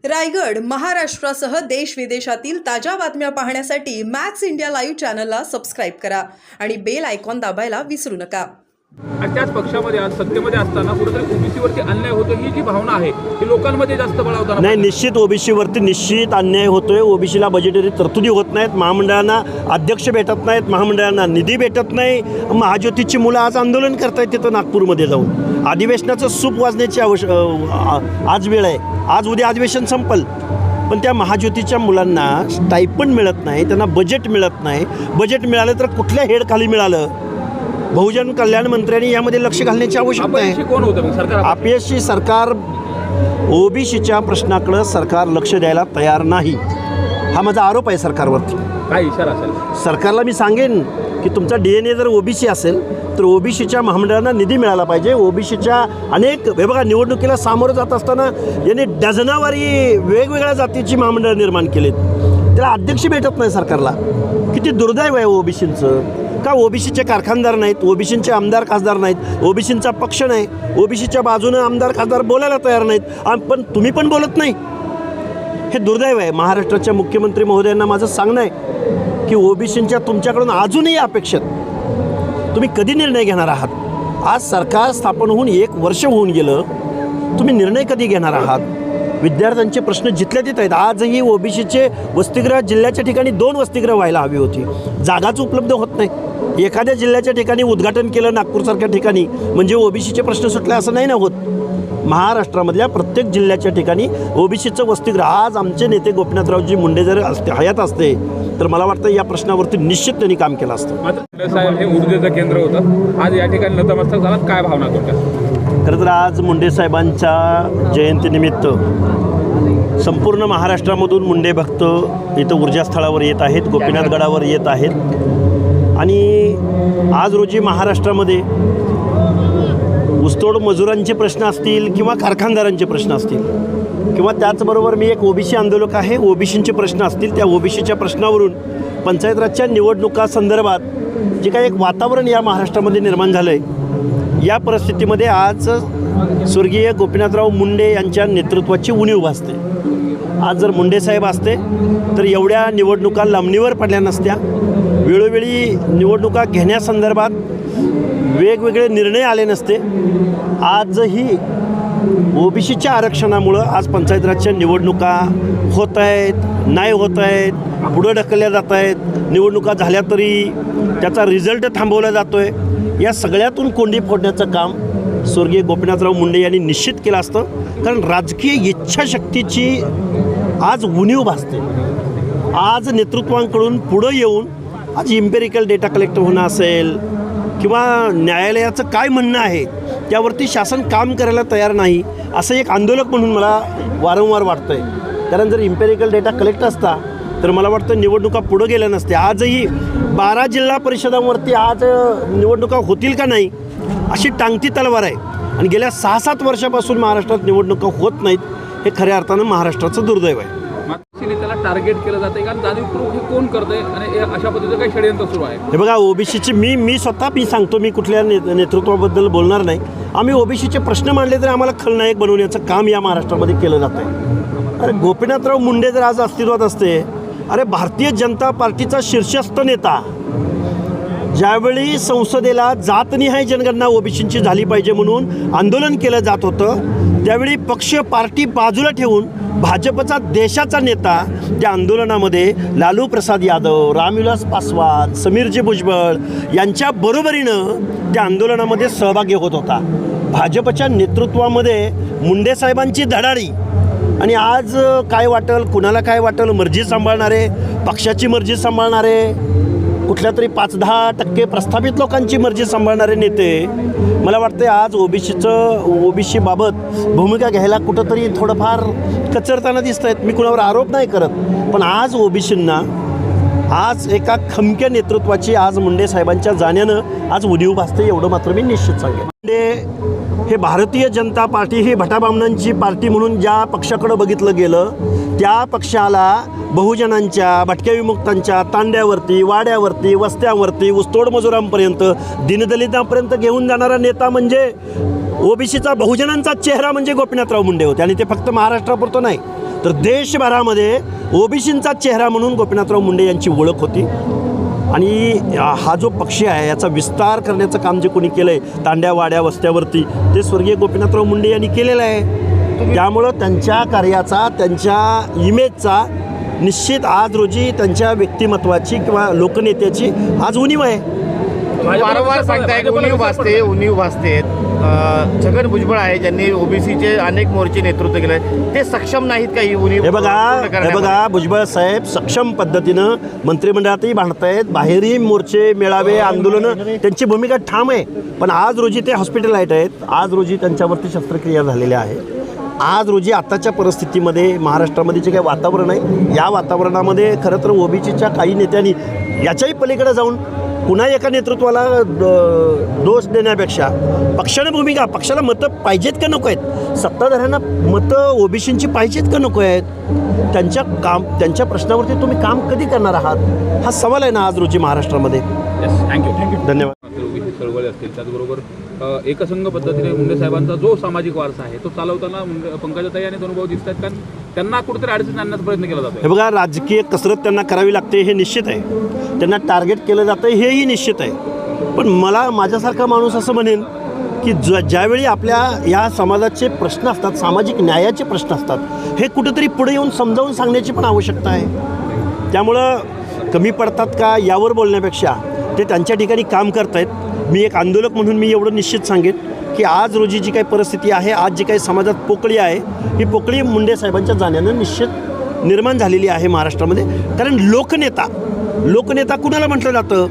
रायगड, महाराष्ट्रासह देश विदेशातील ताज्या बातम्या पाहण्यासाठी मॅक्स इंडिया लाईव्ह चॅनलला सबस्क्राईब करा आणि बेल आयकॉन दाबायला विसरू नका. आणि त्याच पक्षामध्ये आज सत्तेमध्ये असताना कुठेतरी ओबीसीवरती अन्याय होतो ही जी भावना आहे ती लोकांमध्ये जास्त बळावताना नाही. निश्चित ओबीसीवरती निश्चित अन्याय होतोय. ओबीसीला बजेटरी तरतुदी होत नाहीत, महामंडळांना अध्यक्ष भेटत नाहीत, महामंडळांना निधी भेटत नाही. महाज्योतीची मुलं आज आंदोलन करतायत तिथं नागपूरमध्ये जाऊन. अधिवेशनाचं सूप वाजण्याची आज वेळ आहे. आज उद्या अधिवेशन संपल, पण त्या महाज्योतीच्या मुलांना स्टायपंड मिळत नाही, त्यांना बजेट मिळत नाही. बजेट मिळालं तर कुठल्या हेडखाली मिळालं? बहुजन कल्याण मंत्र्यांनी यामध्ये लक्ष घालण्याची आवश्यकता आहे. कोण होतं सरकार? अपयशी सरकार. ओबीसीच्या प्रश्नाकडे सरकार लक्ष द्यायला तयार नाही, हा माझा आरोप आहे सरकारवरती. काय इशारा असेल सरकारला मी सांगेन की तुमचा DNA जर ओबीसी असेल तर ओबीसीच्या महामंडळांना निधी मिळाला पाहिजे. ओबीसीच्या अनेक हे बघा, निवडणुकीला सामोरं जात असताना यांनी डझनावारी वेगवेगळ्या जातीची महामंडळं निर्माण केलीत. त्याला अध्यक्ष भेटत नाही सरकारला. किती दुर्दैव आहे ओबीसींचं. का ओबीसीचे कारखानदार नाहीत, ओबीसीचे आमदार खासदार नाहीत, ओबीसींचा पक्ष नाही, ओबीसीच्या बाजूनं आमदार खासदार बोलायला तयार नाहीत, पण तुम्ही पण बोलत नाही. हे दुर्दैव आहे. महाराष्ट्राच्या मुख्यमंत्री महोदयांना माझं सांगणं आहे की ओबीसींच्या तुमच्याकडून अजूनही अपेक्षित तुम्ही कधी निर्णय घेणार आहात? आज सरकार स्थापन होऊन 1 वर्ष होऊन गेलं, तुम्ही निर्णय कधी घेणार आहात? विद्यार्थ्यांचे प्रश्न जिथल्या तिथं आहेत. आजही ओबीसीचे वसतिगृह जिल्ह्याच्या ठिकाणी 2 वसतिगृह व्हायला हवी होती, जागाच उपलब्ध होत नाही. एखाद्या जिल्ह्याच्या ठिकाणी उद्घाटन केलं नागपूरसारख्या ठिकाणी म्हणजे ओबीसीचे प्रश्न सुटले असं नाही ना होत. महाराष्ट्रामधल्या प्रत्येक जिल्ह्याच्या ठिकाणी ओबीसीचं वसतिगृह. आज आमचे नेते गोपीनाथरावजी मुंडे जर हयात असते तर मला वाटतं या प्रश्नावरती निश्चित त्यांनी काम केलं असतं. मात्र साहेब हे ऊर्जेचं केंद्र होतं, आज या ठिकाणी नतमस्तक झालात. काय भावना तुमच्या? खरं तर आज मुंडे साहेबांच्या जयंतीनिमित्त संपूर्ण महाराष्ट्रामधून मुंडे भक्त इथं ऊर्जास्थळावर येत आहेत, गोपीनाथ गडावर येत आहेत. आणि आज रोजी महाराष्ट्रामध्ये ऊसतोड मजुरांचे प्रश्न असतील किंवा कारखानदारांचे प्रश्न असतील किंवा त्याचबरोबर मी एक ओबीसी आंदोलक आहे, ओबीसींचे प्रश्न असतील, त्या ओबीसीच्या प्रश्नावरून पंचायत राजच्या निवडणुकासंदर्भात जे काही एक वातावरण या महाराष्ट्रामध्ये निर्माण झालं आहे, या परिस्थितीमध्ये आज स्वर्गीय गोपीनाथराव मुंडे यांच्या नेतृत्वाची उणीव भासते. आज जर मुंडे साहेब असते तर एवढ्या निवडणुका लांबणीवर पडल्या नसत्या. वेळोवेळी निवडणुका घेण्यासंदर्भात वेगवेगळे निर्णय आले नसते. आजही ओबीसीच्या आरक्षणामुळं आज पंचायत राजच्या निवडणुका होत आहेत, नाही होत आहेत, पुढं ढकलल्या जात आहेत. निवडणुका झाल्या तरी त्याचा रिझल्ट थांबवला जातो आहे. या सगळ्यातून कोंडी फोडण्याचं काम स्वर्गीय गोपीनाथराव मुंडे यांनी निश्चित केलं असतं, कारण राजकीय इच्छाशक्तीची आज उणीव भासते. आज नेतृत्वांकडून पुढं येऊन आज इम्पेरिकल डेटा कलेक्ट होणं असेल किंवा न्यायालयाचं काय म्हणणं आहे त्यावरती शासन काम करायला तयार नाही, असं एक आंदोलक म्हणून मला वारंवार वाटतं आहे. कारण जर इम्पेरिकल डेटा कलेक्ट असता तर मला वाटतं निवडणुका पुढं गेल्या नसत्या. आजही 12 जिल्हा परिषदांवरती आज निवडणुका होतील का नाही अशी टांगती तलवार आहे. आणि गेल्या 6-7 वर्षापासून महाराष्ट्रात निवडणुका होत नाहीत. हे खऱ्या अर्थानं महाराष्ट्राचं दुर्दैव आहे. त्याला टार्गेट केलं जातं कारण जाणीवपूर्वक हे कोण करतंय आणि हे अशा पद्धतीचं काही षडयंत्र सुरू आहे. हे बघा, ओबीसीची मी स्वतः सांगतो, मी कुठल्या नेतृत्वाबद्दल बोलणार नाही. आम्ही ओबीसीचे प्रश्न मांडले तरी आम्हाला खलनायक बनवण्याचं काम या महाराष्ट्रामध्ये केलं जातं आहे. अरे गोपीनाथराव मुंडे जर आज अस्तित्वात असते, अरे भारतीय जनता पार्टीचा शीर्षस्थ नेता ज्यावेळी संसदेला जातनिहाय जनगणना ओबीसींची झाली पाहिजे म्हणून आंदोलन केलं जात होतं, त्यावेळी पक्ष पार्टी बाजूला ठेवून भाजपचा देशाचा नेता त्या आंदोलनामध्ये लालू प्रसाद यादव, रामविलास पासवान, समीरजी भुजबळ यांच्या बरोबरीनं त्या आंदोलनामध्ये सहभागी होत होता. भाजपच्या नेतृत्वामध्ये मुंडे साहेबांची धडाडी. आणि आज काय वाटेल, कुणाला काय वाटेल, मर्जी सांभाळणारे, पक्षाची मर्जी सांभाळणारे, कुठल्या तरी 5-10% प्रस्थापित लोकांची मर्जी सांभाळणारे नेते मला वाटते आज ओबीसीबाबत भूमिका घ्यायला कुठंतरी थोडंफार कचरताना दिसत आहेत. मी कुणावर आरोप नाही करत, पण आज ओबीसींना आज एका खमक्या नेतृत्वाची आज मुंडे साहेबांच्या जाण्यानं आज उणीव भासते, एवढं मात्र मी निश्चित सांगेन. मुंडे हे भारतीय जनता पार्टी ही भटाबामणांची पार्टी म्हणून ज्या पक्षाकडं बघितलं गेलं, त्या पक्षाला बहुजनांच्या, भटक्या विमुक्तांच्या, तांड्यावरती, वाड्यावरती, वस्त्यावरती, ऊसतोड मजुरांपर्यंत, दीनदलितांपर्यंत घेऊन जाणारा नेता म्हणजे ओबीसीचा, बहुजनांचा चेहरा म्हणजे गोपीनाथराव मुंडे होते. आणि ते फक्त महाराष्ट्रापुरतं नाही, तर देशभरामध्ये ओबीसींचा चेहरा म्हणून गोपीनाथराव मुंडे यांची ओळख होती. आणि हा जो पक्ष आहे याचा विस्तार करण्याचं काम जे कोणी केलं आहे तांड्या वाड्या वस्त्यावरती, ते स्वर्गीय गोपीनाथराव मुंडे यांनी केलेलं आहे. त्यामुळं त्यांच्या कार्याचा, त्यांच्या इमेजचा निश्चित आज रोजी त्यांच्या व्यक्तिमत्वाची किंवा लोकनेत्याची आज उणीव आहे. वारंवार सांगताय उणीव भासते. छगन भुजबळ आहे ज्यांनी ओबीसीचे अनेक मोर्चे नेतृत्व केले, ते सक्षम नाहीत का ही उणीव? हे बघा भुजबळ साहेब सक्षम पद्धतीनं मंत्रिमंडळातही भांडतायत, बाहेरही मोर्चे मेळावे आंदोलनं त्यांची भूमिका ठाम आहे. पण आज रोजी ते हॉस्पिटलाइट आहेत, आज रोजी त्यांच्यावरती शस्त्रक्रिया झालेल्या आहेत. आज रोजी आताच्या परिस्थितीमध्ये महाराष्ट्रामध्ये जे काही वातावरण आहे, या वातावरणामध्ये खरं तर ओबीसीच्या काही नेत्यांनी याच्याही पलीकडे जाऊन पुन्हा एका नेतृत्वाला दोष देण्यापेक्षा पक्षाला मतं पाहिजेत का नको आहेत, सत्ताधाऱ्यांना मतं ओबीसींची पाहिजेत का नको आहेत, त्यांच्या प्रश्नावरती तुम्ही काम कधी करणार आहात, हा सवाल आहे ना आज रोजी महाराष्ट्रामध्ये. थँक्यू. धन्यवाद. ओबीसी चळवळी असतील, त्याचबरोबर एकसंघ पद्धतीने मुंडे साहेबांचा जो सामाजिक वारसा आहे तो चालवताना पंकजाताई आणि अनुभव दिसत आहेत, कारण त्यांना कुठेतरी अडचण आणण्याचा प्रयत्न केला जातो. हे बघा राजकीय कसरत त्यांना करावी लागते हे निश्चित आहे, त्यांना टार्गेट केलं जातं हेही निश्चित आहे. पण मला माझ्यासारखा माणूस असं म्हणेन की ज्यावेळी आपल्या या समाजाचे प्रश्न असतात, सामाजिक न्यायाचे प्रश्न असतात, हे कुठेतरी पुढे येऊन समजावून सांगण्याची पण आवश्यकता आहे. त्यामुळं कमी पडतात का यावर बोलण्यापेक्षा ते त्यांच्या ठिकाणी काम करत आहेत. मी एक आंदोलक म्हणून मी एवढं निश्चित सांगेन की आज रोजी जी काही परिस्थिती आहे, आज जी काही समाजात पोकळी आहे, ही पोकळी मुंडे साहेबांच्या जाण्यानं निश्चित निर्माण झालेली आहे महाराष्ट्रामध्ये. कारण लोकनेता कुणाला म्हटलं जातं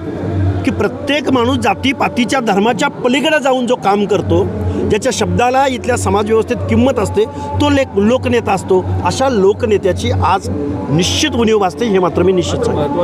की प्रत्येक माणूस जातीपातीच्या धर्माच्या पलीकडे जाऊन जो काम करतो, ज्याच्या शब्दाला इथल्या समाजव्यवस्थेत किंमत असते, तो लोकनेता असतो. अशा लोकनेत्याची आज निश्चित उणीव भासते, हे मात्र मी निश्चित सांगेन.